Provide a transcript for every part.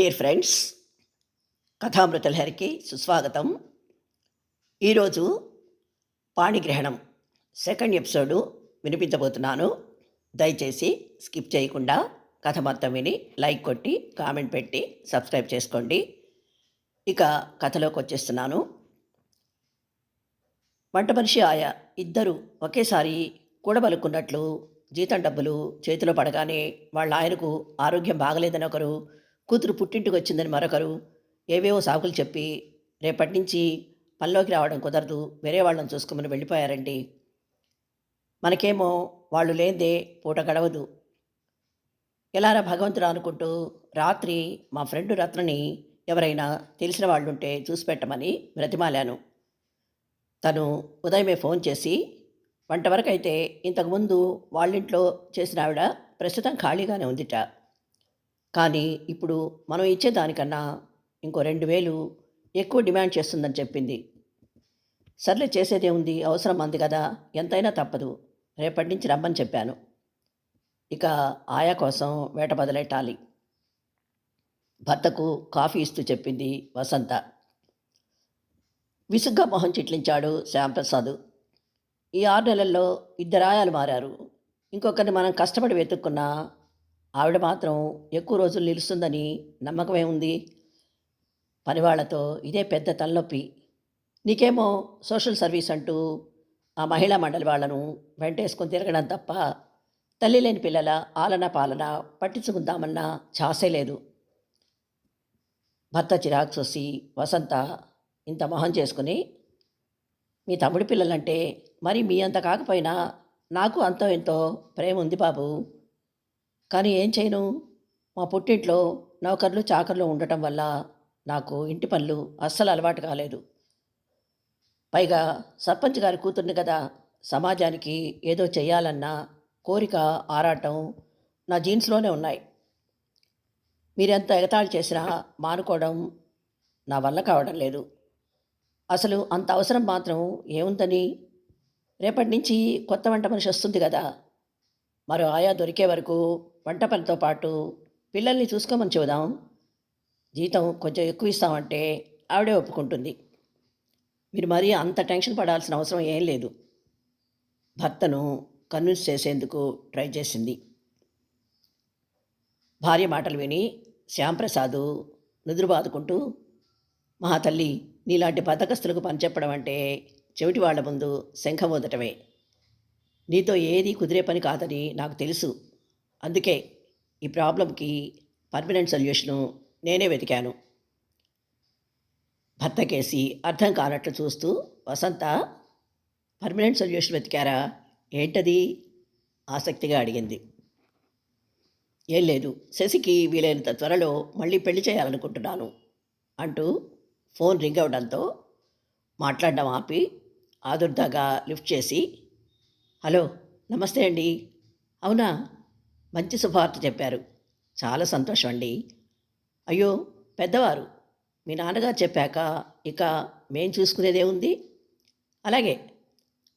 Dear friends, కథామృతలహరికి సుస్వాగతం. ఈరోజు పాణిగ్రహణం second episode వినిపించబోతున్నాను. దయచేసి స్కిప్ చేయకుండా కథ మొత్తం విని లైక్ కొట్టి కామెంట్ పెట్టి సబ్స్క్రైబ్ చేసుకోండి. ఇక కథలోకి వచ్చేస్తున్నాను. వంట మనిషి ఆయా ఇద్దరు ఒకేసారి కూడబలుకున్నట్లు జీతం డబ్బులు చేతిలో పడగానే వాళ్ళ ఆయనకు ఆరోగ్యం బాగలేదని ఒకరు, కూతురు పుట్టింటికి వచ్చిందని మరొకరు ఏవేవో సాకులు చెప్పి రేపటి నుంచి పనిలోకి రావడం కుదరదు, వేరే వాళ్ళని చూసుకోమని వెళ్ళిపోయారండి. మనకేమో వాళ్ళు లేదే పూట గడవదు. ఎలారా భగవంతుడు అనుకుంటూ రాత్రి మా ఫ్రెండ్ రత్నని ఎవరైనా తెలిసిన వాళ్ళుంటే చూసి పెట్టమని బ్రతిమాలాను. తను ఉదయమే ఫోన్ చేసి, వంట వరకు అయితే ఇంతకుముందు వాళ్ళింట్లో చేసిన ఆవిడ ప్రస్తుతం ఖాళీగానే ఉందిట, కానీ ఇప్పుడు మనం ఇచ్చేదానికన్నా ఇంకో 2000 ఎక్కువ డిమాండ్ చేస్తుందని చెప్పింది. సర్లే, చేసేదే ఉంది, అవసరం అంది కదా, ఎంతైనా తప్పదు, రేపటి నుంచి రమ్మని చెప్పాను. ఇక ఆయా కోసం వేట బదులెట్టాలి. భర్తకు కాఫీ ఇస్తూ చెప్పింది వసంత. విసుగ్గా మొహం చిట్లించాడు శ్యాంప్రసాద్. ఈ 6 నెలల్లో 2 ఆయాలు మారారు. ఇంకొకరిని మనం కష్టపడి వెతుక్కున్నా ఆవిడ మాత్రం ఎక్కువ రోజులు నిలుస్తుందని నమ్మకమే ఉంది. పనివాళ్లతో ఇదే పెద్ద తలనొప్పి. నీకేమో సోషల్ సర్వీస్ అంటూ ఆ మహిళా మండలి వాళ్లను వెంటేసుకొని తిరగడం తప్ప తల్లి లేని పిల్లల ఆలన పాలన పట్టించుకుందామన్నా ఛాసే లేదు. భర్త చిరాకు చూసి వసంత ఇంత మొహం చేసుకుని, మీ తమ్ముడి పిల్లలంటే మరి మీ అంత కాకపోయినా నాకు అంతో ఎంతో ప్రేమ ఉంది బాబు, కానీ ఏం చేయను, మా పుట్టింట్లో నౌకర్లు చాకర్లు ఉండటం వల్ల నాకు ఇంటి పనులు అస్సలు అలవాటు కాలేదు. పైగా సర్పంచ్ గారి కూతుర్ని కదా, సమాజానికి ఏదో చెయ్యాలన్న కోరిక ఆరాటం నా జీన్స్లోనే ఉన్నాయి. మీరెంత ఎగతాళి చేసినా మానుకోవడం నా వల్ల కావడం లేదు. అసలు అంత అవసరం మాత్రం ఏముందని? రేపటి నుంచి కొత్త వంట మనిషి వస్తుంది కదా, మరో ఆయా దొరికే వరకు వంట పనితో పాటు పిల్లల్ని చూసుకోమని చెబుదాం. జీతం కొంచెం ఎక్కువ ఇస్తామంటే ఆవిడే ఒప్పుకుంటుంది. మీరు మరీ అంత టెన్షన్ పడాల్సిన అవసరం ఏం లేదు. భర్తను కన్విన్స్ చేసేందుకు ట్రై చేసింది. భార్య మాటలు విని శ్యాంప్రసాద్ నుదురు బాదుకుంటూ, మహా తల్లి, నీలాంటి బద్ధకస్తులకు పనిచెప్పడం అంటే చెవిటి వాళ్ల ముందు శంఖం ఊదటమే. నీతో ఏది కుదిరే పని కాదని నాకు తెలుసు. అందుకే ఈ ప్రాబ్లంకి పర్మనెంట్ సొల్యూషను నేనే వెతికాను. భర్త కేసి అర్థం కానట్లు చూస్తూ వసంత, పర్మనెంట్ సొల్యూషన్ వెతికారా? ఏంటది? ఆసక్తిగా అడిగింది. ఏం లేదు, శశికి వీలైనంత త్వరలో మళ్ళీ పెళ్లి చేయాలనుకుంటున్నాను అంటూ ఫోన్ రింగ్ అవడంతో మాట్లాడడం ఆపి ఆదుర్దాగా లిఫ్ట్ చేసి, హలో, నమస్తే అండి. అవునా, మంచి శుభవార్త చెప్పారు, చాలా సంతోషం అండి. అయ్యో, పెద్దవారు, మీ నాన్నగారు చెప్పాక ఇక మేం చూసుకునేదే ఉంది. అలాగే,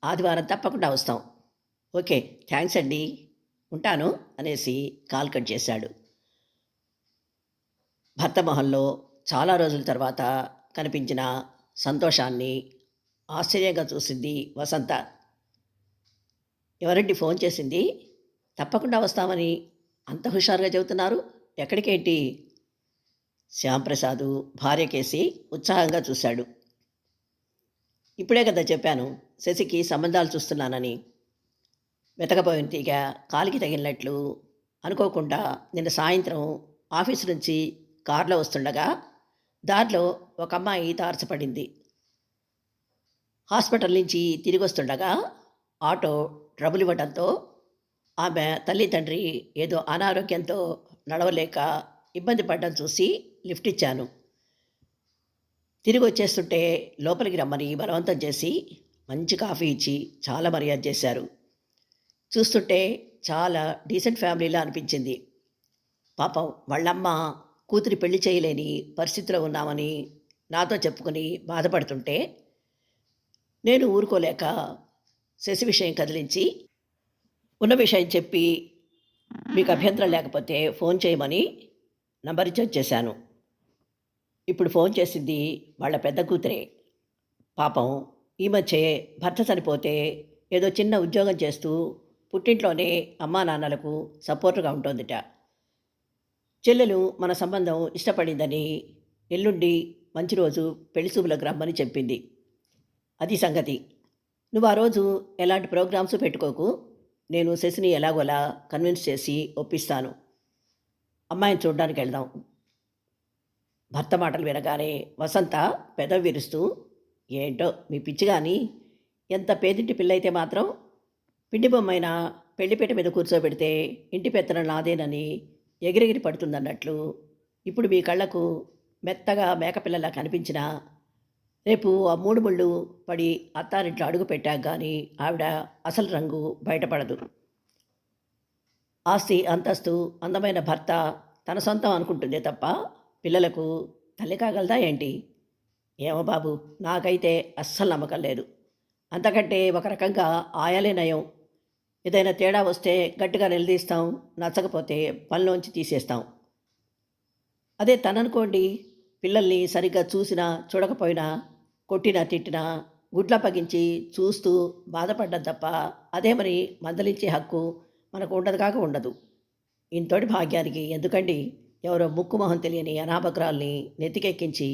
ఆదివారం తప్పకుండా వస్తాం. ఓకే, థ్యాంక్స్ అండి, ఉంటాను అనేసి కాల్ కట్ చేశాడు. భర్త మొహంలో చాలా రోజుల తర్వాత కనిపించిన సంతోషాన్ని ఆశ్చర్యంగా చూసింది వసంత. ఎవరండి ఫోన్ చేసింది? తప్పకుండా వస్తామని అంత హుషారుగా చెబుతున్నారు, ఎక్కడికేంటి? శ్యాంప్రసాద్ భార్య కేసి ఉత్సాహంగా చూశాడు. ఇప్పుడే కదా చెప్పాను, శశికి సంబంధాలు చూస్తున్నానని. వెతకపోయిన తీగ కాలికి తగిలినట్లు అనుకోకుండా నిన్న సాయంత్రం ఆఫీసు నుంచి కారులో వస్తుండగా దారిలో ఒక అమ్మాయి తారసపడింది. హాస్పిటల్ నుంచి తిరిగి వస్తుండగా ఆటో ట్రబుల్ ఇవ్వడంతో ఆమె తల్లి తండ్రి ఏదో అనారోగ్యంతో నడవలేక ఇబ్బంది పడడం చూసి లిఫ్ట్ ఇచ్చాను. తిరిగి వచ్చేస్తుంటే లోపలికి రమ్మని బలవంతం చేసి మంచి కాఫీ ఇచ్చి చాలా మర్యాద చేశారు. చూస్తుంటే చాలా డీసెంట్ ఫ్యామిలీలా అనిపించింది. పాపం వాళ్ళమ్మ కూతురి పెళ్లి చేయలేని పరిస్థితిలో ఉన్నామని నాతో చెప్పుకొని బాధపడుతుంటే నేను ఊరుకోలేక శశి విషయం కదిలించి ఉన్న విషయం చెప్పి మీకు అభ్యంతరం లేకపోతే ఫోన్ చేయమని నంబర్ ఇచ్చి వచ్చేశాను. ఇప్పుడు ఫోన్ చేసింది వాళ్ళ పెద్ద కూతురే. పాపం ఈ మధ్యే భర్త చనిపోతే ఏదో చిన్న ఉద్యోగం చేస్తూ పుట్టింట్లోనే అమ్మా నాన్నలకు సపోర్టుగా ఉంటోందిట. చెల్లెలు మన సంబంధం ఇష్టపడిందని ఎల్లుండి మంచి రోజు పెళ్లి చూపులకు రమ్మని చెప్పింది. అది సంగతి. నువ్వు ఆ రోజు ఎలాంటి ప్రోగ్రామ్స్ పెట్టుకోకు. నేను శశిని ఎలాగోలా కన్విన్స్ చేసి ఒప్పిస్తాను. అమ్మాయిని చూడ్డానికి వెళ్దాం. భర్త మాటలు వినగానే వసంత పెదవి విరుస్తూ, ఏంటో మీ పిచ్చి గాని, ఎంత పేదింటి పిల్లయితే మాత్రం పిండి బొమ్మైనా పెళ్లిపీట మీద కూర్చోబెడితే ఇంటి పెత్తనం నాదేనని ఎగిరెగిరి పడుతుందన్నట్లు ఇప్పుడు మీ కళ్ళకు మెత్తగా మేకపిల్లలా కనిపించినా రేపు ఆ మూడు ముళ్ళు పడి అత్తారింట్లో అడుగు పెట్టాక కానీ ఆవిడ అసలు రంగు బయటపడదు. ఆస్తి అంతస్తు అందమైన భర్త తన సొంతం అనుకుంటుందే తప్ప పిల్లలకు తల్లి కాగలదా ఏంటి? ఏమో బాబు, నాకైతే అస్సలు నమ్మకం లేదు. అంతకంటే ఒక రకంగా ఆయాలే నయం. ఏదైనా తేడా వస్తే గట్టిగా నిలదీస్తాం, నచ్చకపోతే పనిలోంచి తీసేస్తాం. అదే తననుకోండి, పిల్లల్ని సరిగ్గా చూసినా చూడకపోయినా కొట్టినా తిట్టినా గుడ్ల పగించి చూస్తూ బాధపడ్డం తప్ప అదే మరి మందలించే హక్కు మనకు ఉండదు కాక ఉండదు. ఇంతటి భాగ్యానికి ఎందుకండి ఎవరో ముక్కు మొహం తెలియని అనాభగ్రాల్ని నెత్తికెక్కించి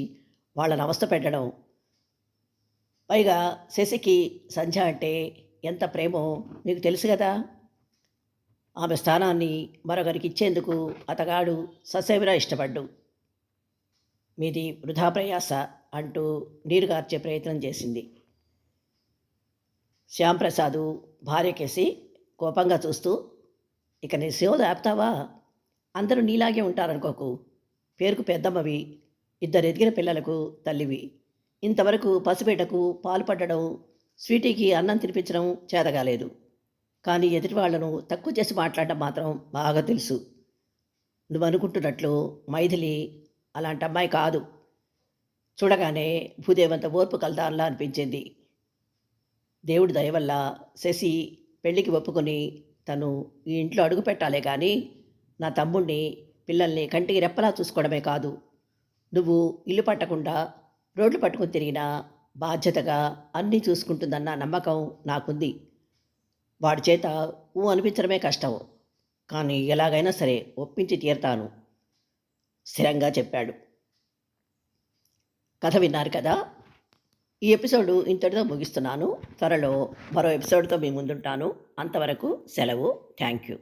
వాళ్ళని అవస్థ పెట్టడం. పైగా శశికి సంధ్య అంటే ఎంత ప్రేమో మీకు తెలుసు కదా. ఆమె స్థానాన్ని మరొకరికి ఇచ్చేందుకు అతగాడు ససేమిరా ఇష్టపడ్డు. మీది వృధా ప్రయాస అంటూ నీరుగార్చే ప్రయత్నం చేసింది. శ్యాంప్రసాదు భార్యకేసి కోపంగా చూస్తూ, ఇక నీ సేవలు ఆపుతావా? అందరూ నీలాగే ఉంటారనుకోకు. పేరుకు పెద్దమ్మవి, ఇద్దరు ఎదిగిన పిల్లలకు తల్లివి. ఇంతవరకు పసిబిడ్డకు పాలు పట్టడం, స్వీటీకి అన్నం తినిపించడం చేతగాలేదు. కానీ ఎదుటి వాళ్లను తక్కువ చేసి మాట్లాడడం మాత్రం బాగా తెలుసు. నువ్వు అనుకుంటున్నట్లు మైథిలి అలాంటి అమ్మాయి కాదు. చూడగానే భూదేవంత ఓర్పు కలదారులా అనిపించింది. దేవుడి దయవల్ల శశి పెళ్ళికి ఒప్పుకొని తను ఈ ఇంట్లో అడుగు పెట్టాలే కానీ నా తమ్ముణ్ణి పిల్లల్ని కంటికి రెప్పలా చూసుకోవడమే కాదు, నువ్వు ఇల్లు పట్టకుండా రోడ్లు పట్టుకుని తిరిగినా బాధ్యతగా అన్నీ చూసుకుంటుందన్న నమ్మకం నాకుంది. వాడి చేత అనిపించడమే కష్టం, కానీ ఎలాగైనా సరే ఒప్పించి తీరతాను స్థిరంగా చెప్పాడు. కథ విన్నారు కదా. ఈ ఎపిసోడు ఇంతటితో ముగిస్తున్నాను. త్వరలో మరో ఎపిసోడ్తో మీ ముందుంటాను. అంతవరకు సెలవు. Thank you.